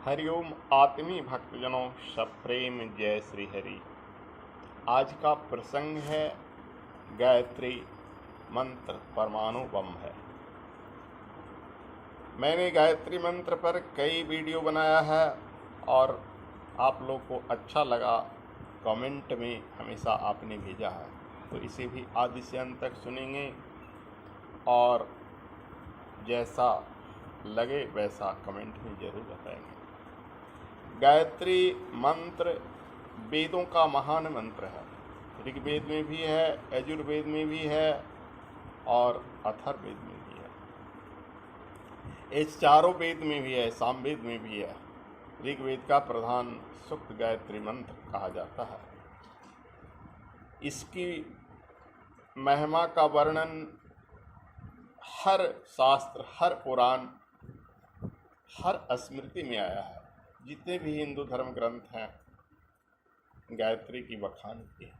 हरिओम आत्मी भक्तजनों, सप्रेम जय श्री हरि। आज का प्रसंग है गायत्री मंत्र परमाणु बम है। मैंने गायत्री मंत्र पर कई वीडियो बनाया है और आप लोग को अच्छा लगा, कमेंट में हमेशा आपने भेजा है, तो इसे भी आदि से अंत तक सुनेंगे और जैसा लगे वैसा कमेंट में ज़रूर बताएंगे। गायत्री मंत्र वेदों का महान मंत्र है। ऋग्वेद में भी है, यजुर्वेद में भी है और अथर्ववेद में भी है। इस चारों वेद में भी है, सामवेद में भी है। ऋग्वेद का प्रधान सूक्त गायत्री मंत्र कहा जाता है। इसकी महिमा का वर्णन हर शास्त्र, हर पुराण, हर स्मृति में आया है। जितने भी हिंदू धर्म ग्रंथ हैं गायत्री की बखान की है।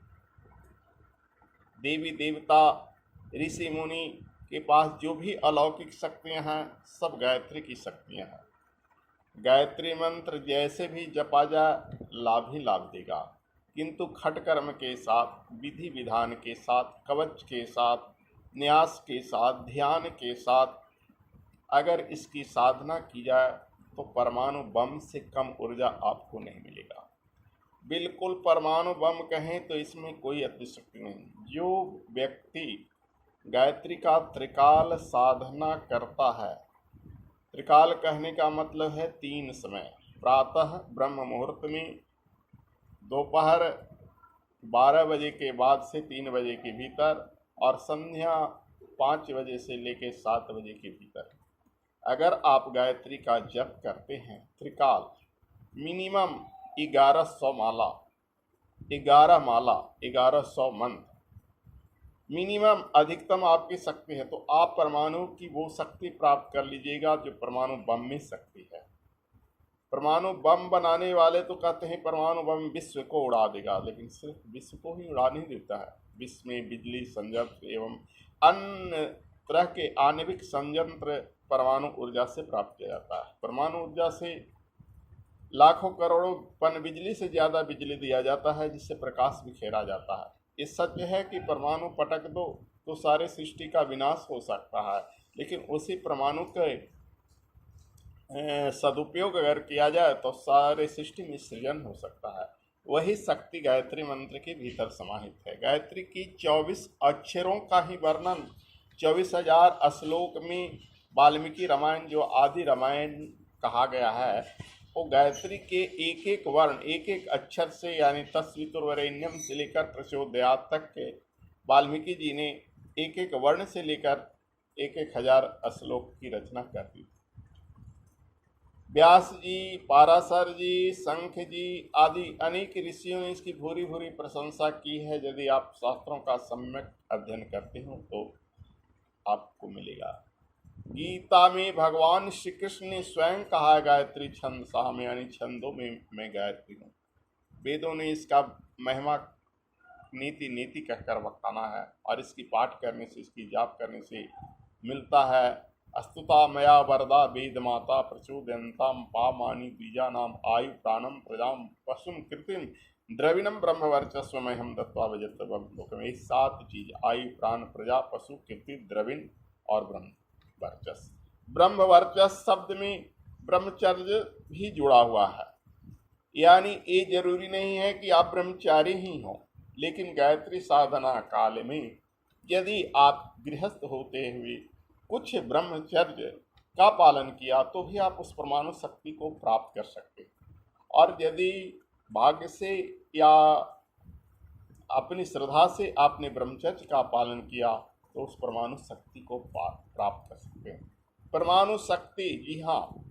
देवी देवता, ऋषि मुनि के पास जो भी अलौकिक शक्तियां हैं सब गायत्री की शक्तियां हैं। गायत्री मंत्र जैसे भी जपा जाए लाभ ही लाभ देगा, किंतु खटकर्म के साथ, विधि विधान के साथ, कवच के साथ, न्यास के साथ, ध्यान के साथ अगर इसकी साधना की जाए तो परमाणु बम से कम ऊर्जा आपको नहीं मिलेगा। बिल्कुल परमाणु बम कहें तो इसमें कोई अतिशक्ति नहीं। जो व्यक्ति गायत्री का त्रिकाल साधना करता है, त्रिकाल कहने का मतलब है 3 समय, प्रातः ब्रह्म मुहूर्त में, दोपहर 12 बजे के बाद से 3 बजे के भीतर और संध्या 5 बजे से लेकर 7 बजे के भीतर अगर आप गायत्री का जप करते हैं त्रिकाल, मिनिमम 1100 माला, 11 माला, 1100 मंत्र मिनिमम, अधिकतम आपकी शक्ति है तो आप परमाणु की वो शक्ति प्राप्त कर लीजिएगा जो परमाणु बम में शक्ति है। परमाणु बम बनाने वाले तो कहते हैं परमाणु बम विश्व को उड़ा देगा, लेकिन सिर्फ विश्व को ही उड़ा नहीं देता है। विश्व में बिजली संयंत्र एवं अन्य तरह के आणविक संयंत्र परमाणु ऊर्जा से प्राप्त किया जाता है। परमाणु ऊर्जा से लाखों करोड़ों पन बिजली से ज़्यादा बिजली दिया जाता है, जिससे प्रकाश बिखेरा जाता है। ये सत्य है कि परमाणु पटक दो तो सारे सृष्टि का विनाश हो सकता है, लेकिन उसी परमाणु के सदुपयोग अगर किया जाए तो सारे सृष्टि में सृजन हो सकता है। वही शक्ति गायत्री मंत्र के भीतर समाहित है। गायत्री की 24 अक्षरों का ही वर्णन 24,000 श्लोक में वाल्मीकि रामायण, जो आदि रामायण कहा गया है, वो गायत्री के एक एक वर्ण, एक एक अक्षर से, यानी तस्वितुर्वरेण्यम से लेकर प्रचोदयात तक के वाल्मीकि जी ने एक एक वर्ण से लेकर 1,000 श्लोक की रचना कर दी। व्यास जी, पाराशर जी, शंख जी आदि अनेक ऋषियों ने इसकी भूरी भूरी प्रशंसा की है। यदि आप शास्त्रों का सम्यक अध्ययन करते हो तो आपको मिलेगा। गीता में भगवान श्री कृष्ण ने स्वयं कहा है गायत्री छंद साह में, यानी छंदों में मैं गायत्री हूँ। वेदों ने इसका महिमा नीति नीति कहकर बखाना है और इसकी पाठ करने से, इसकी जाप करने से मिलता है। अस्तुता मया वरदा वेद माता प्रचोदयन्ताम पामानि द्विजानाम आयु प्राणम प्रजाम पशुम कृतिम द्रविणम ब्रह्म वर्चस्व में हम दत्वा वजत लोक में। 7 चीज, आयु प्राण प्रजा पशु कीर्ति द्रविण और ब्रह्म वर्चस्व। ब्रह्म वर्चस्व शब्द में ब्रह्मचर्य भी जुड़ा हुआ है, यानी ये जरूरी नहीं है कि आप ब्रह्मचारी ही हों, लेकिन गायत्री साधना काल में यदि आप गृहस्थ होते हुए कुछ ब्रह्मचर्य का पालन किया तो भी आप उस परमाणु शक्ति को प्राप्त कर सकते हैं। और यदि भाग्य से या अपनी श्रद्धा से आपने ब्रह्मचर्य का पालन किया तो उस परमाणु शक्ति को प्राप्त कर सकते हैं। परमाणु शक्ति, जी हाँ,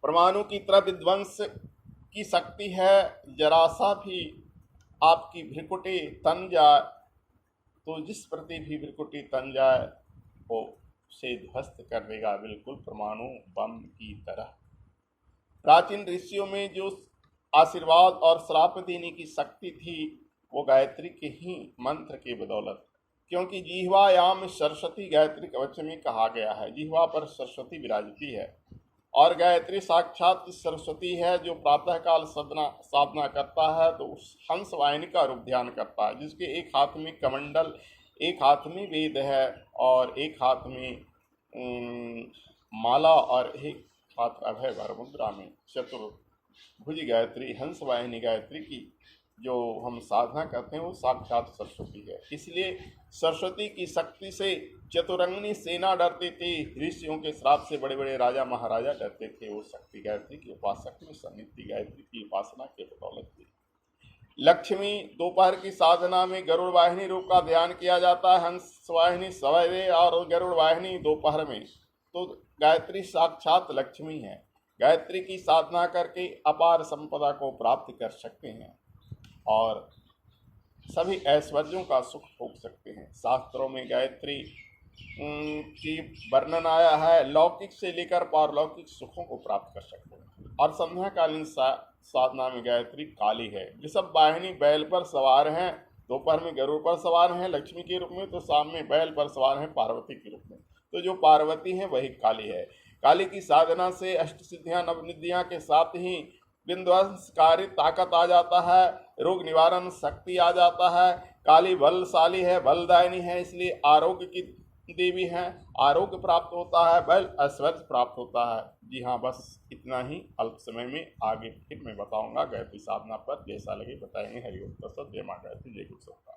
परमाणु की तरह विध्वंस की शक्ति है। जरा सा भी आपकी भ्रिकुटी तन जाए तो जिस प्रति भी भ्रिकुटी तन जाए वो से ध्वस्त कर देगा, बिल्कुल परमाणु बम की तरह। प्राचीन ऋषियों में जो आशीर्वाद और श्राप देने की शक्ति थी वो गायत्री के ही मंत्र के बदौलत, क्योंकि जिह्वायाम सरस्वती गायत्री कवच में कहा गया है, जिह्वा पर सरस्वती विराजती है। और गायत्री साक्षात सरस्वती है, जो प्रातःकाल साधना करता है तो उस हंस वाहिनी का रूप ध्यान करता है, जिसके एक हाथ में कमंडल, एक हाथ में वेद है और एक हाथ में माला और एक हाथ अभय वर मुद्रा में चतुर्भुज गायत्री हंस वाहिनी गायत्री की जो हम साधना करते हैं वो साक्षात सरस्वती है। इसलिए सरस्वती की शक्ति से चतुरंगिनी सेना डरती थी, ऋषियों के श्राप से बड़े बड़े राजा महाराजा डरते थे। वो शक्ति गायत्री की उपासक में समिति गायत्री की उपासना के बदौलत थी। लक्ष्मी दोपहर की साधना में गरुड़ वाहिनी रूप का ध्यान किया जाता है, हंस वाहिनी सवेरे और गरुड़ वाहिनी दोपहर में। तो गायत्री साक्षात लक्ष्मी है। गायत्री की साधना करके अपार संपदा को प्राप्त कर सकते हैं और सभी ऐश्वर्यों का सुख भोग सकते हैं। शास्त्रों में गायत्री की वर्णन आया है, लौकिक से लेकर पारलौकिक सुखों को प्राप्त कर सकते हैं। और संध्याकालीन साधना में गायत्री काली है। ऋषभ वाहिनी बैल पर सवार हैं, दोपहर में गरुड़ पर सवार हैं लक्ष्मी के रूप में, तो शाम में बैल पर सवार हैं पार्वती के रूप में। तो जो पार्वती है वही काली है। काली की साधना से अष्ट सिद्धियां नवनिधियां के साथ ही विध्वंसकारी ताकत आ जाता है, रोग निवारण शक्ति आ जाता है। काली बलशाली है, बलदायिनी है, इसलिए आरोग्य की देवी है, आरोग्य प्राप्त होता है, बल ऐश्वर्य प्राप्त होता है। जी हाँ, बस इतना ही अल्प समय में। आगे फिर मैं बताऊंगा गायत्री साधना पर। जैसा लगे बताएंगे। हरिओम तत्सत। जय मां गायत्री, जय गुरु।